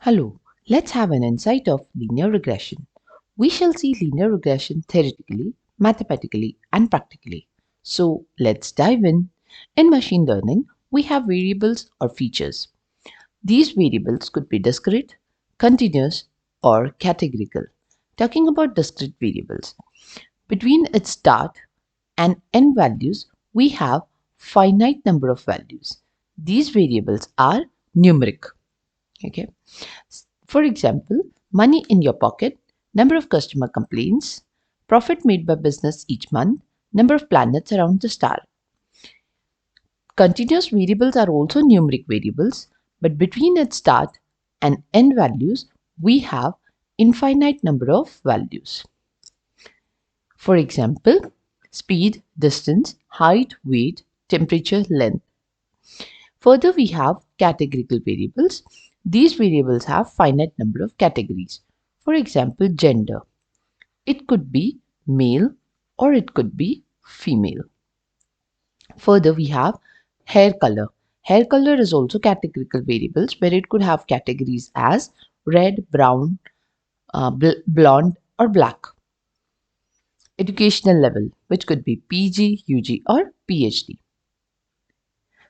Hello, let's have an insight of linear regression. We shall see linear regression theoretically, mathematically, and practically. So let's dive in. In machine learning, we have variables or features. These variables could be discrete, continuous, or categorical. Talking about discrete variables, between its start and end values, we have finite number of values. These variables are numeric. Okay. For example, money in your pocket, number of customer complaints, profit made by business each month, number of planets around the star. Continuous variables are also numeric variables, but between its start and end values, we have infinite number of values. For example, speed, distance, height, weight, temperature, length. Further, we have categorical variables. These variables have finite number of categories. For example, gender. It could be male or it could be female. Further, we have hair color. Hair color is also categorical variables where it could have categories as red, brown, blonde or black. Educational level, which could be PG, UG or PhD.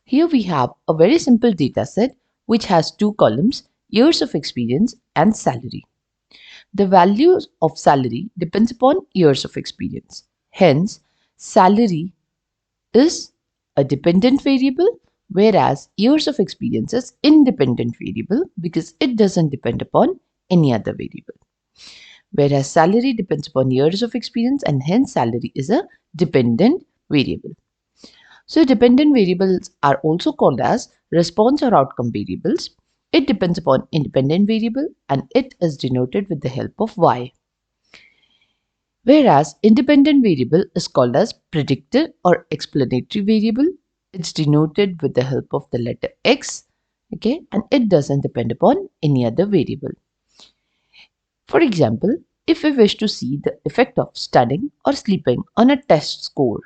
Here we have a very simple data set which has two columns, years of experience and salary. The value of salary depends upon years of experience. Hence, salary is a dependent variable, whereas years of experience is independent variable because it doesn't depend upon any other variable. Whereas salary depends upon years of experience and hence salary is a dependent variable. So dependent variables are also called as response or outcome variables. It depends upon independent variable and it is denoted with the help of y. Whereas independent variable is called as predictor or explanatory variable. It's denoted with the help of the letter x, okay, and it doesn't depend upon any other variable. For example, if we wish to see the effect of studying or sleeping on a test score,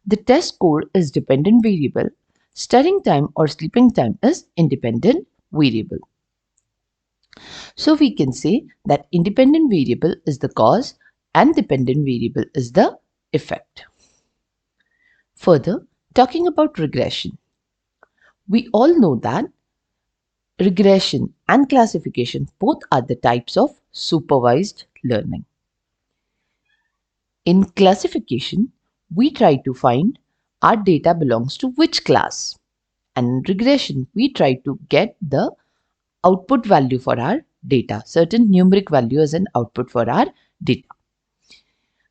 the test score is dependent variable. Studying time or sleeping time is independent variable. So we can say that independent variable is the cause and dependent variable is the effect. Further, talking about regression, we all know that regression and classification both are the types of supervised learning. In classification, we try to find our data belongs to which class, and in regression, we try to get the output value for our data, certain numeric value as an output for our data.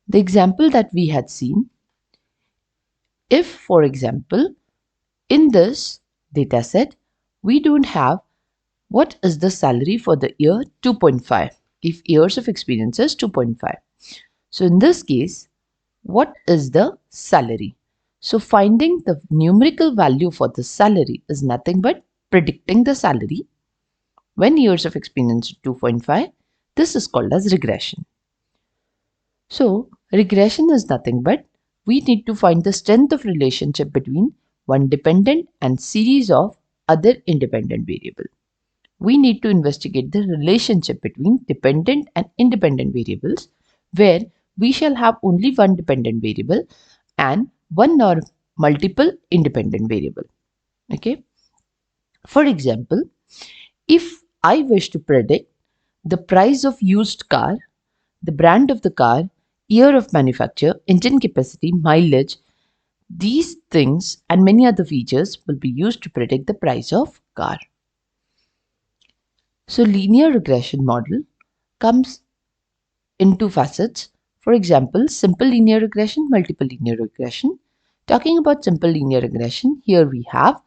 The example that we had seen, if for example, in this data set, we don't have what is the salary for the year 2.5, if years of experience is 2.5. So in this case, what is the salary? So finding the numerical value for the salary is nothing but predicting the salary when years of experience is 2.5. This is called as regression. So regression is nothing but we need to find the strength of relationship between one dependent and series of other independent variable. We need to investigate the relationship between dependent and independent variables where we shall have only one dependent variable and one or multiple independent variable. Okay. For example, if I wish to predict the price of used car, the brand of the car, year of manufacture, engine capacity, mileage, these things and many other features will be used to predict the price of car. So linear regression model comes in two facets. For example, simple linear regression, multiple linear regression. Talking about simple linear regression, here we have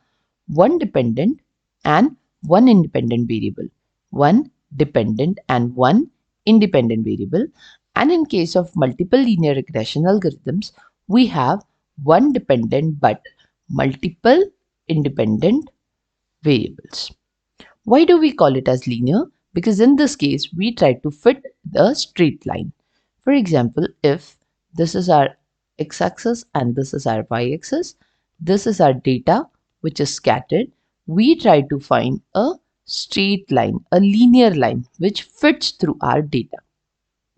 one dependent and one independent variable. One dependent and one independent variable. And in case of multiple linear regression algorithms, we have one dependent but multiple independent variables. Why do we call it as linear? Because in this case, we try to fit the straight line. For example, if this is our x-axis and this is our y-axis, this is our data which is scattered, we try to find a straight line, a linear line which fits through our data.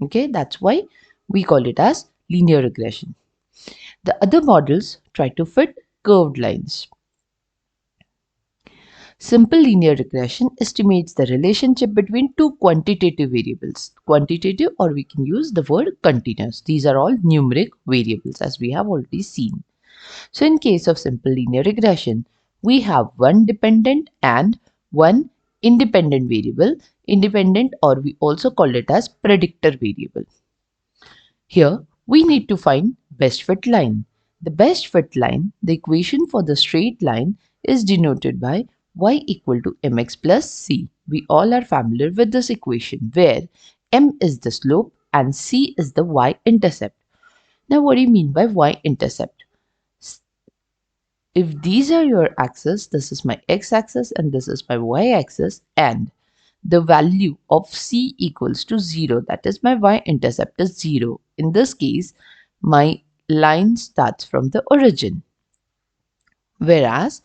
Okay, that's why we call it as linear regression. The other models try to fit curved lines. Simple linear regression estimates the relationship between two quantitative variables. Quantitative, or we can use the word continuous. These are all numeric variables, as we have already seen. So in case of simple linear regression, we have one dependent and one independent variable. Independent, or we also call it as predictor variable. Here we need to find best fit line. The best fit line, the equation for the straight line, is denoted by y equal to mx plus c. We all are familiar with this equation where m is the slope and c is the y-intercept. Now what do you mean by y-intercept? If these are your axes, this is my x-axis and this is my y-axis, and the value of c equals to 0, that is my y-intercept is 0. In this case, my line starts from the origin. Whereas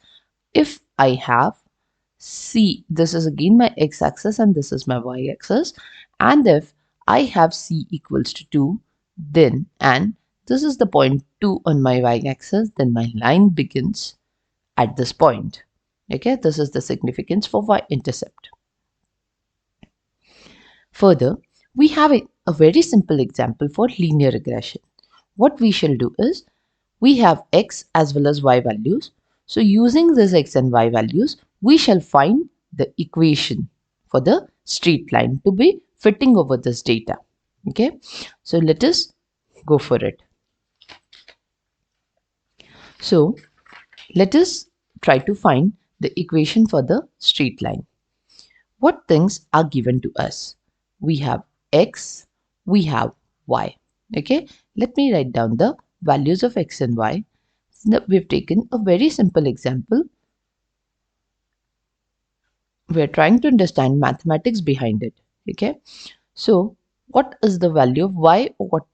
if I have c, this is again my x-axis and this is my y-axis, and if I have c equals to 2, then, and this is the point 2 on my y-axis, then my line begins at this point. Okay, this is the significance for y-intercept. Further, we have a very simple example for linear regression. What we shall do is, we have x as well as y values. So using this x and y values, we shall find the equation for the straight line to be fitting over this data. Okay, so let us go for it. So let us try to find the equation for the straight line. What things are given to us? We have x, we have y. Okay, let me write down the values of x and y. We've taken a very simple example. We're trying to understand mathematics behind it. Okay, so what is the value of y, or what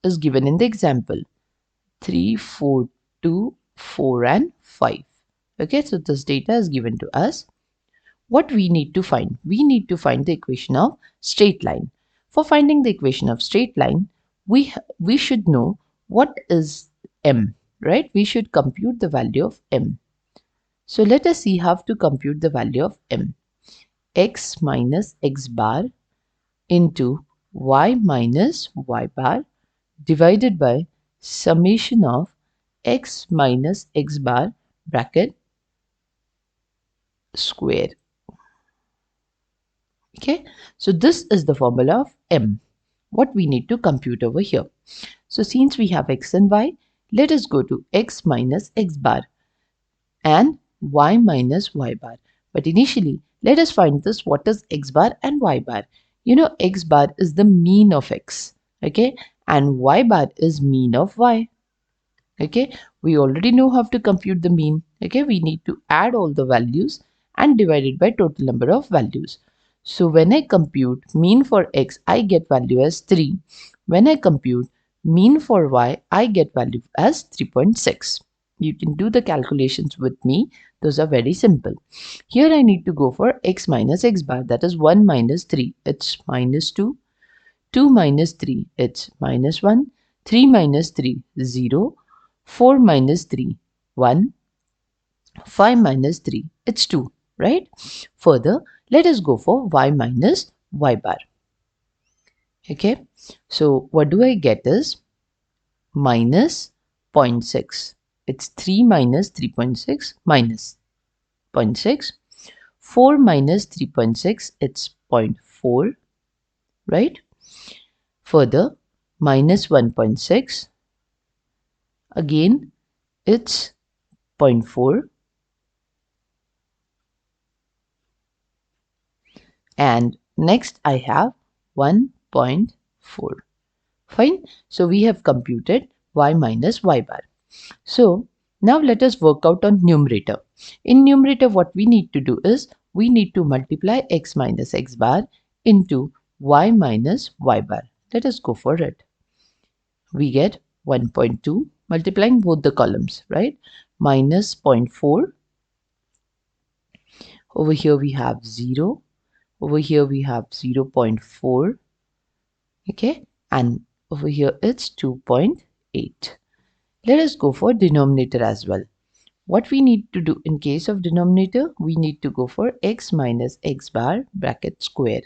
is given in the example? 3, 4, 2, 4 and 5. Okay, so this data is given to us. What we need to find? We need to find the equation of straight line. For finding the equation of straight line, we should know what is m, right? We should compute the value of m. So let us see how to compute the value of m. X minus x bar into y minus y bar divided by summation of x minus x bar bracket square. Okay, so this is the formula of m, what we need to compute over here. So since we have x and y, let us go to x minus x bar and y minus y bar. But initially, let us find this, what is x bar and y bar. You know, x bar is the mean of x, okay, and y bar is mean of y. Okay, we already know how to compute the mean. Okay, we need to add all the values and divide it by total number of values. So when I compute mean for x, I get value as 3. When I compute mean for y, I get value as 3.6. You can do the calculations with me. Those are very simple. Here I need to go for x minus x bar, that is 1 minus 3. It's minus 2. 2 minus 3, it's minus 1. 3 minus 3, 0. 4 minus 3, 1. 5 minus 3, it's 2, right? Further, let us go for y minus y bar. Okay, so what do I get is minus 0.6. It's 3 minus 3.6 minus 0.6. 4 minus 3.6, it's 0.4, right? Further, minus 1.6. Again, it's 0.4. And next I have 1.4. Fine. So we have computed y minus y bar. So now let us work out on numerator. In numerator, what we need to do is we need to multiply x minus x bar into y minus y bar. Let us go for it. We get 1.2 multiplying both the columns, right? Minus 0.4 Over here we have 0. Over here we have 0.4. Okay, and over here it's 2.8. Let us go for denominator as well. What we need to do in case of denominator, we need to go for x minus x bar bracket square.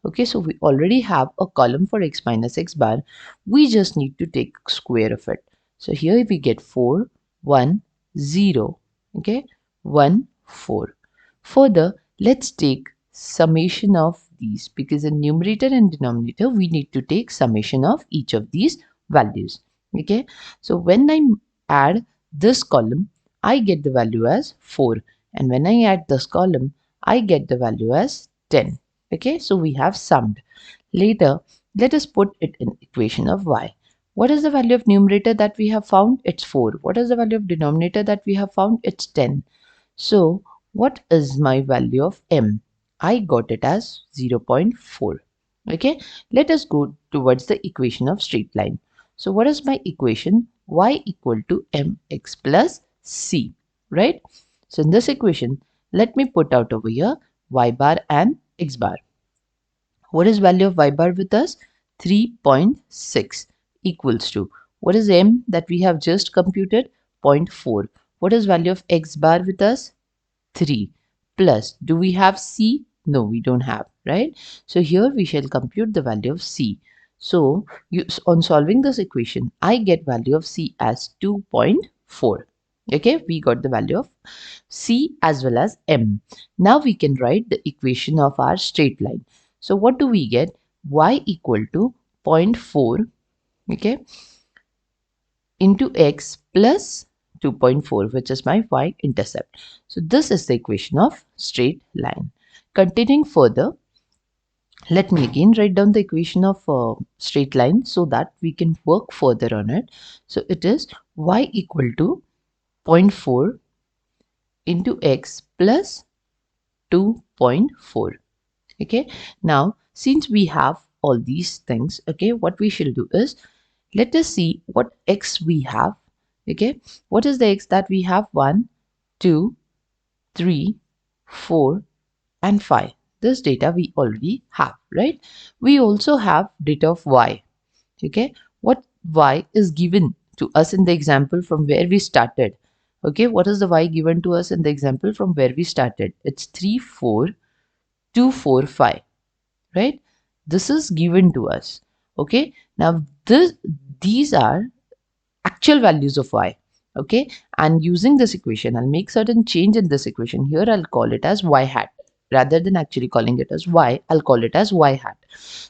Okay, so we already have a column for x minus x bar. We just need to take square of it. So here we get 4, 1, 0. Okay, 1, 4. Further, let's take summation of these, because in numerator and denominator we need to take summation of each of these values. Okay, so when I add this column, I get the value as 4, and when I add this column, I get the value as 10. Okay, so we have summed. Later, let us put it in equation of y. What is the value of numerator that we have found? It's 4. What is the value of denominator that we have found? It's 10. So what is my value of m? I got it as 0.4. Okay, let us go towards the equation of straight line. So what is my equation? Y equal to mx plus c, right? So in this equation, let me put out over here y bar and x bar. What is value of y bar with us? 3.6 equals to, what is m that we have just computed? 0.4. What is value of x bar with us? 3 plus, do we have c? No, we don't have, right? So here we shall compute the value of c. So on solving this equation, I get value of c as 2.4. Okay, we got the value of c as well as m. Now we can write the equation of our straight line. So what do we get? Y equal to 0.4, okay, into x plus 2.4, which is my y intercept. So this is the equation of straight line. Continuing further, let me again write down the equation of straight line so that we can work further on it. So it is y equal to 0.4 into x plus 2.4. Okay, now since we have all these things, okay, what we shall do is, let us see what x we have. Okay, what is the x that we have? 1, 2, 3, 4 and 5. This data we already have, right? We also have data of y. Okay, what y is given to us in the example from where we started? Okay, what is the y given to us in the example from where we started? It's 3, 4, 2, 4, 5, right? This is given to us. Okay, now these are actual values of y. Okay, and using this equation, I'll make certain change in this equation. Here I'll call it as y hat. Rather than actually calling it as y, I'll call it as y hat.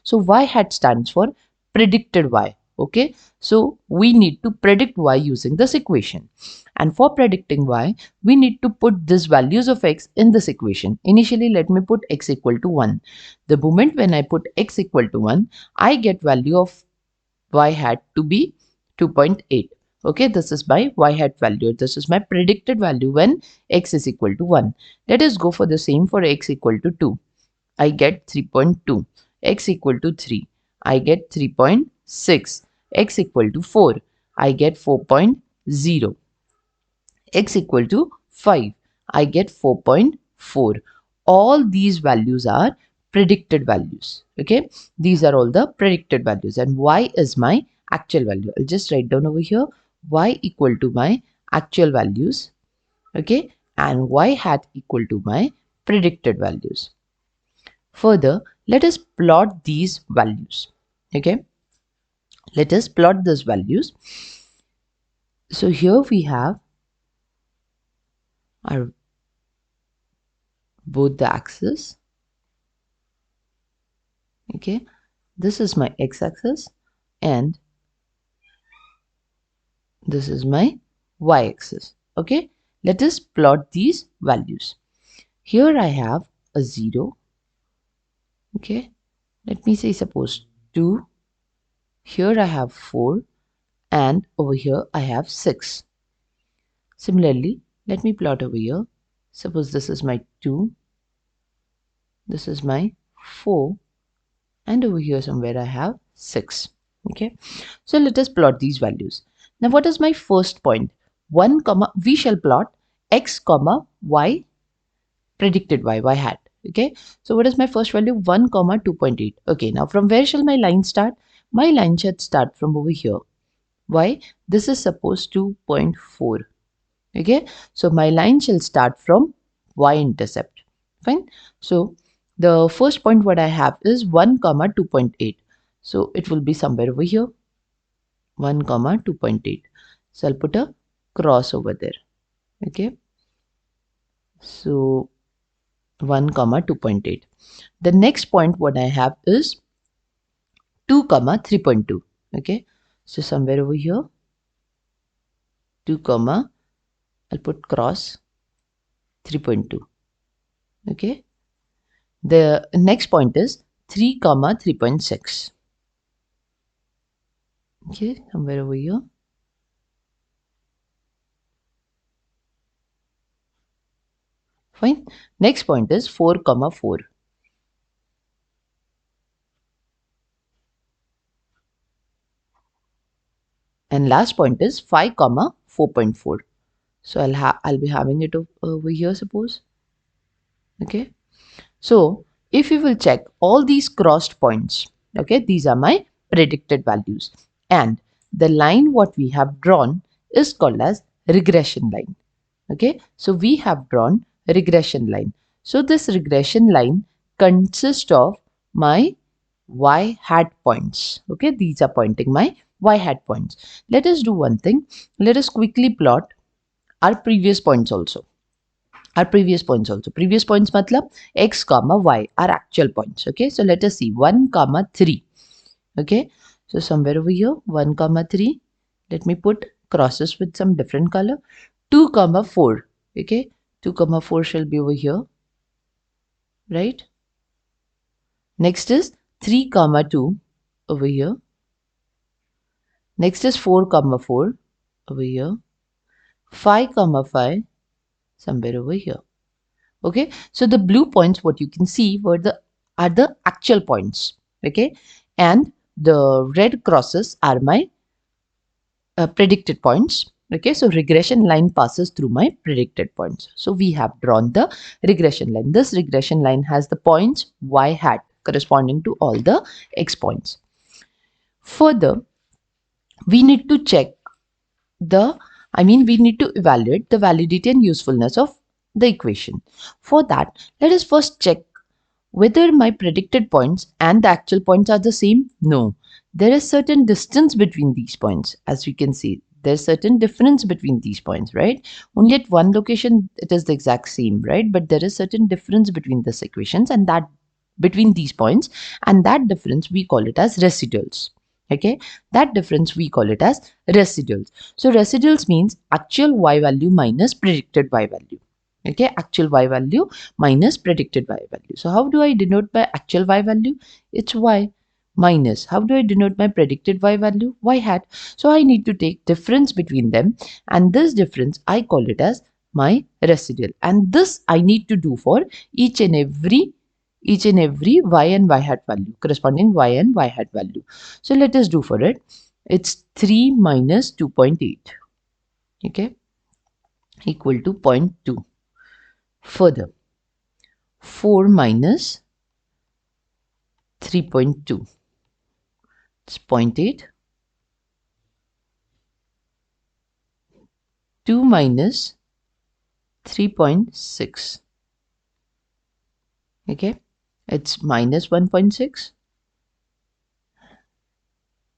So y hat stands for predicted y. Okay, so we need to predict y using this equation, and for predicting y we need to put these values of x in this equation. Initially, let me put x equal to 1. The moment when I put x equal to 1, I get value of y hat to be 2.8. Okay, this is my y hat value. This is my predicted value when x is equal to 1. Let us go for the same for x equal to 2. I get 3.2. X equal to 3. I get 3.6. X equal to 4. I get 4.0. X equal to 5. I get 4.4. All these values are predicted values. Okay, these are all the predicted values, and y is my actual value. I'll just write down over here y equal to my actual values. Okay, and y hat equal to my predicted values. Further, let us plot these values. Okay, let us plot these values. So here we have our both the axes. Okay, this is my x-axis and this is my y-axis. Okay, let us plot these values. Here I have a 0. Okay, let me say suppose 2. Here I have 4 and over here I have 6. Similarly, let me plot over here. Suppose this is my 2, this is my 4, and over here somewhere I have 6. Okay, so let us plot these values. Now what is my first point? 1 comma, we shall plot x comma y predicted y hat. Okay, so what is my first value? 1 comma 2.8. Okay, now from where shall my line start? My line should start from over here. Why? This is supposed to 0.4. Okay, so my line shall start from y-intercept. Fine. So the first point what I have is 1 comma 2.8. So it will be somewhere over here. 1 comma 2.8. So I'll put a cross over there. Okay, so 1 comma 2.8. The next point what I have is 2 comma 3.2. Okay, so somewhere over here 2 comma, I'll put cross 3.2. Okay, the next point is 3 comma 3.6. Okay, somewhere over here. Fine. Next point is 4 comma 4. And last point is 5 comma 4.4. So I'll be having it over here, suppose. Okay, so if you will check all these crossed points, okay, these are my predicted values, and the line what we have drawn is called as regression line. Okay, so we have drawn a regression line. So this regression line consists of my y hat points. Okay, these are pointing my y hat points. Let us do one thing. Let us quickly plot our previous points also. Previous points matlab x comma y are actual points. Okay, so let us see 1 comma 3. Okay, so somewhere over here 1 comma 3. Let me put crosses with some different color. 2 comma 4. Okay, 2 comma 4 shall be over here, right? Next is 3 comma 2 over here. Next is 4 comma 4 over here. 5 comma 5 somewhere over here. Okay, so the blue points what you can see are the actual points. Okay, and the red crosses are my predicted points. Okay, so regression line passes through my predicted points. So we have drawn the regression line. This regression line has the points y hat corresponding to all the x points. Further, we need to check we need to evaluate the validity and usefulness of the equation. For that, let us first check whether my predicted points and the actual points are the same. No, there is certain distance between these points. As we can see, there's certain difference between these points, right? Only at one location it is the exact same, right? But there is certain difference between these equations and that between these points, and that difference we call it as residuals. Okay, that difference we call it as residuals. So residuals means actual y value minus predicted y value. Okay, actual y value minus predicted y value. So how do I denote my actual y value? It's y minus. How do I denote my predicted y value? Y hat. So I need to take difference between them, and this difference I call it as my residual, and this I need to do for each and every y and y hat value, corresponding y and y hat value. So let us do for it. It's 3 minus 2.8. Okay, equal to 0.2. Further, 4 minus 3.2. It's 0.8. 2 minus 3.6. Okay, it's minus 1.6.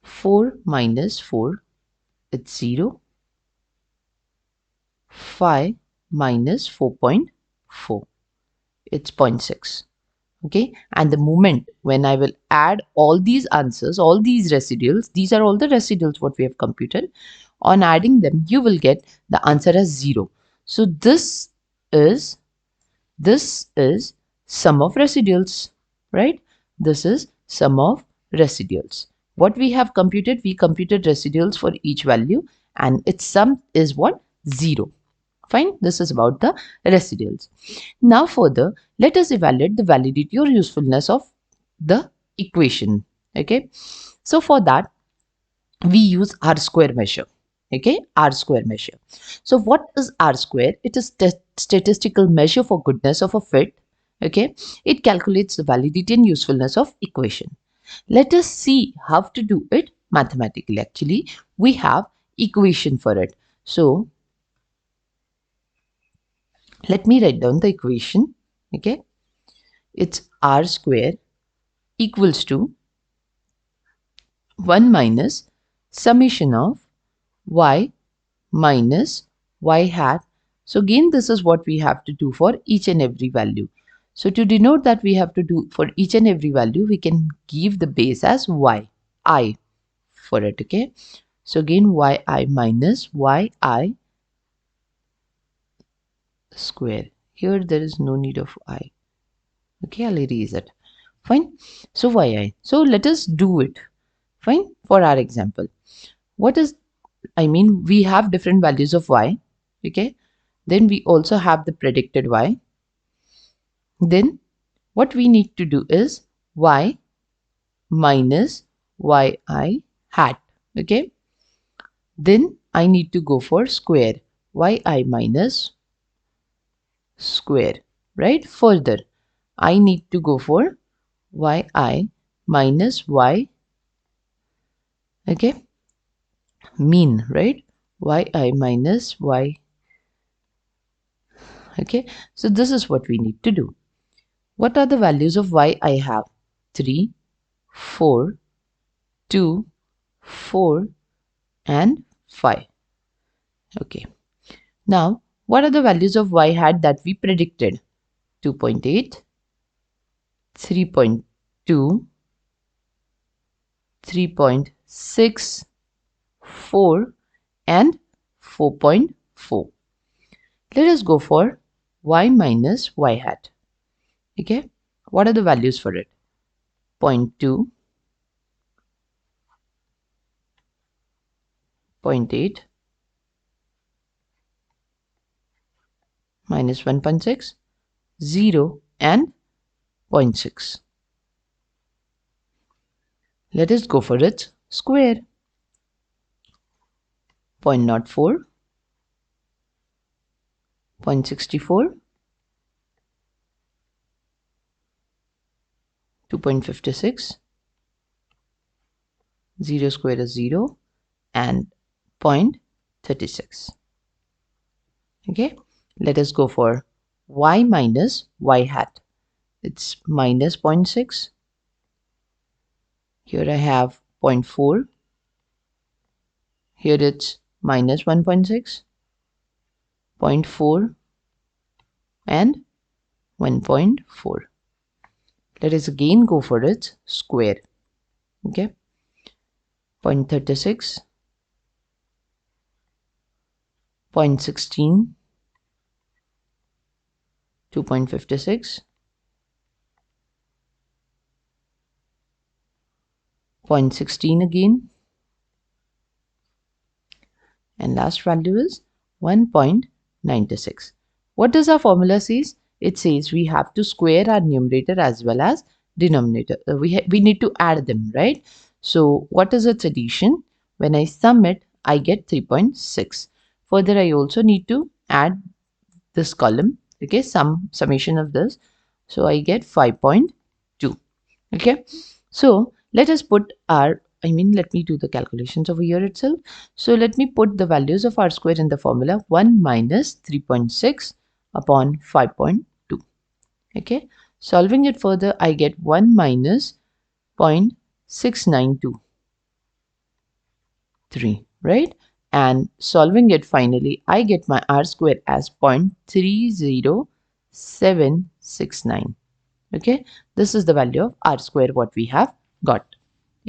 4 minus 4, it's 0. 5 minus 4.4, it's 0.6. Okay, and the moment when I will add all these answers, all these residuals, these are all the residuals what we have computed. On adding them, you will get the answer as 0. So this is sum of residuals, right? This is sum of residuals. What we have computed, we computed residuals for each value, and its sum is what? 0. Fine, this is about the residuals. Now further, let us evaluate the validity or usefulness of the equation. Okay, so for that we use R square measure. Okay, R square measure. So what is R square? It is statistical measure for goodness of a fit. Okay, it calculates the validity and usefulness of equation. Let us see how to do it mathematically. Actually, we have equation for it. So let me write down the equation. Okay, it's R square equals to 1 minus summation of y minus y hat. So again, this is what we have to do for each and every value. So to denote that we have to do for each and every value, we can give the base as y, I for it. Okay. So again, yi minus yi square. Here there is no need of I. Okay, I'll erase it. Fine. So yi. So let us do it. Fine. For our example, what is, I mean, we have different values of y. Okay. Then we also have the predicted y. Then what we need to do is y minus yi hat. Okay. Then I need to go for square. Yi minus square. Right. Further, I need to go for yi minus y. Okay. Mean. Right. Yi minus y. Okay. So this is what we need to do. What are the values of y I have? 3, 4, 2, 4 and 5. Okay. Now, what are the values of y hat that we predicted? 2.8, 3.2, 3.6, 4 and 4.4. Let us go for y minus y hat. Okay. What are the values for it? 0.2, 0.8, minus 1.6, 0 and 0.6. Let us go for its square. 0.04, 0.64, 2.56, 0 square is 0 and 0.36. Okay, let us go for y minus y hat. It's minus 0.6. Here I have 0.4. Here it's minus 1.6, 0.4 and 1.4. Let us again go for its square. Okay, 0.36, 0.16, 2.56, 0.16 again, and last value is 1.96. What does our formula says? It says we have to square our numerator as well as denominator. We need to add them, right? So what is its addition? When I sum it, I get 3.6. Further, I also need to add this column. Okay, summation of this. So I get 5.2. Okay, so let us put our, let me do the calculations over here itself. So let me put the values of r square in the formula. 1 minus 3.6 upon 5.2. Okay, solving it further, I get 1 minus 0.6923, right? And solving it finally, I get my r square as 0.30769. Okay, this is the value of r square what we have got.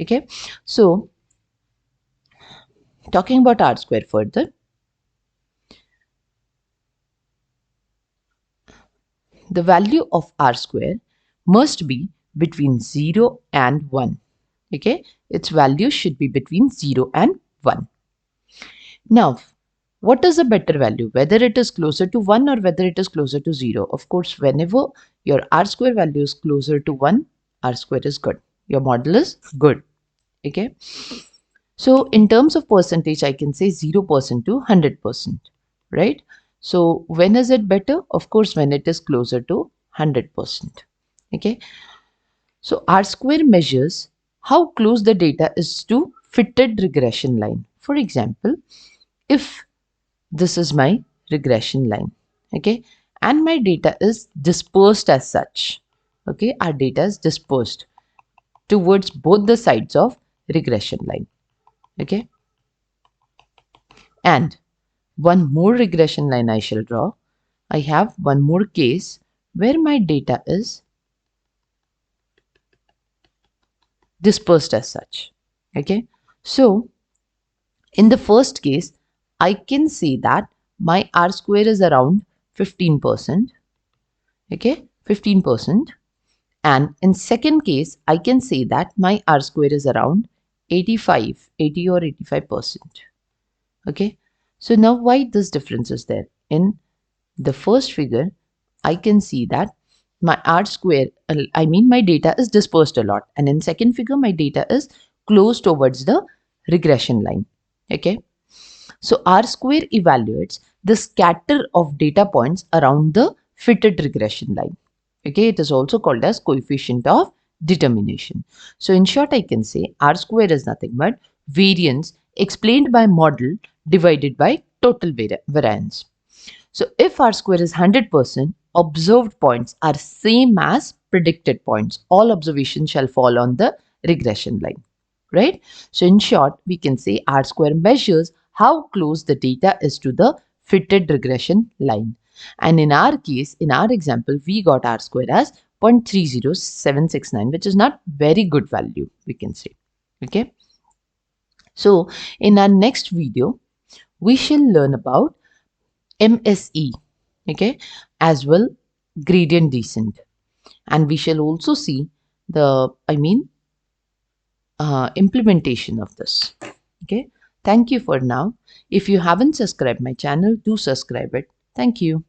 Okay, so talking about r square further, the value of r square must be between 0 and 1. Okay, its value should be between 0 and 1. Now, what is a better value? Whether it is closer to 1 or whether it is closer to 0. Of course, whenever your r square value is closer to 1, r square is good. Your model is good. Okay. So in terms of percentage, I can say 0% to 100%, right? So when is it better? Of course, when it is closer to 100%. Okay. So R square measures how close the data is to fitted regression line. For example, if this is my regression line, okay, and my data is dispersed as such, okay, our data is dispersed towards both the sides of regression line, okay, and one more regression line I shall draw. I have one more case where my data is dispersed as such, okay. So in the first case, I can say that my R square is around 15%, okay, 15%. And in second case, I can say that my R square is around 85, 80 or 85%. Okay. So now why this difference is there? In the first figure, I can see that my R square, I mean my data is dispersed a lot. And in second figure, my data is close towards the regression line. Okay. So R square evaluates the scatter of data points around the fitted regression line. Okay, it is also called as coefficient of determination. So in short, I can say R square is nothing but variance explained by model divided by total variance. So if R square is 100%, observed points are same as predicted points. All observations shall fall on the regression line, right? So in short, we can say R square measures how close the data is to the fitted regression line. And in our case, in our example, we got R square as 0.30769, which is not very good value, we can say. Okay. So in our next video, we shall learn about MSE, okay, as well gradient descent. And we shall also see the, implementation of this. Okay. Thank you for now. If you haven't subscribed my channel, do subscribe it. Thank you.